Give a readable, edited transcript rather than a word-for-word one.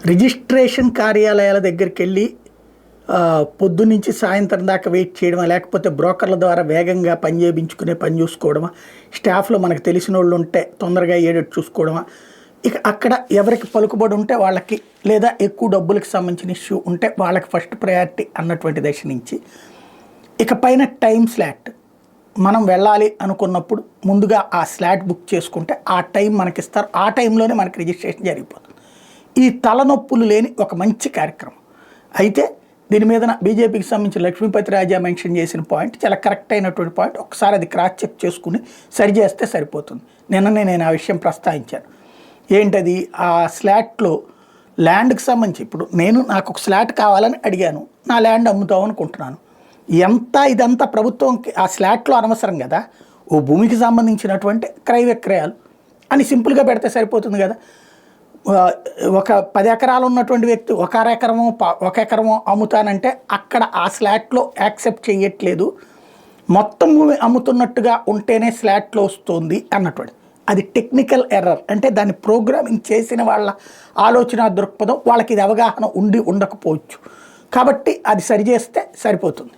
Registration కార్యాలయాల దగ్గరికెళ్ళి పొద్దున్నుంచి సాయంత్రం దాకా వెయిట్ చేయడమా, లేకపోతే బ్రోకర్ల ద్వారా వేగంగా పని చేయించుకునే పని చూసుకోవడమా, స్టాఫ్లో మనకు తెలిసిన వాళ్ళు ఉంటే తొందరగా అయ్యేటట్టు చూసుకోవడమా, ఇక అక్కడ ఎవరికి పలుకుబడి ఉంటే వాళ్ళకి, లేదా ఎక్కువ డబ్బులకు సంబంధించిన ఇష్యూ ఉంటే వాళ్ళకి ఫస్ట్ ప్రయారిటీ అన్నటువంటి దశ నుంచి ఇక పైన టైం స్లాట్ మనం వెళ్ళాలి అనుకున్నప్పుడు ముందుగా ఆ స్లాట్ బుక్ చేసుకుంటే ఆ టైం మనకిస్తారు, ఆ టైంలోనే మనకి రిజిస్ట్రేషన్ జరిగిపోతుంది. ఈ తలనొప్పులు లేని ఒక మంచి కార్యక్రమం. అయితే దీని మీద బీజేపీకి సంబంధించి లక్ష్మీపతి రాజా మెన్షన్ చేసిన పాయింట్ చాలా కరెక్ట్ అయినటువంటి పాయింట్. ఒకసారి అది క్రాస్ చెక్ చేసుకుని సరి చేస్తే సరిపోతుంది. నిన్ననే నేను ఆ విషయం ప్రస్తావించాను. ఏంటది, ఆ స్లాట్లో ల్యాండ్కి సంబంధించి ఇప్పుడు నాకు ఒక స్లాట్ కావాలని అడిగాను, నా ల్యాండ్ అమ్ముతాం అనుకుంటున్నాను. ఇదంతా ప్రభుత్వంకి ఆ స్లాట్లో అనవసరం కదా, ఓ భూమికి సంబంధించినటువంటి క్రయ విక్రయాలు అని సింపుల్గా పెడితే సరిపోతుంది కదా. ఒక 10 ఎకరాలు ఉన్నటువంటి వ్యక్తి ఒక ఎకరమో అమ్ముతానంటే అక్కడ ఆ స్లాట్లో యాక్సెప్ట్ చేయట్లేదు, మొత్తం భూమి అమ్ముతున్నట్టుగా ఉంటేనే స్లాట్లో వస్తుంది అన్నటువంటి. అది టెక్నికల్ ఎర్రర్. అంటే దాన్ని ప్రోగ్రామింగ్ చేసిన వాళ్ళ ఆలోచన దృక్పథం వాళ్ళకి ఇది అవగాహన ఉండకపోవచ్చు. కాబట్టి అది సరిచేస్తే సరిపోతుంది.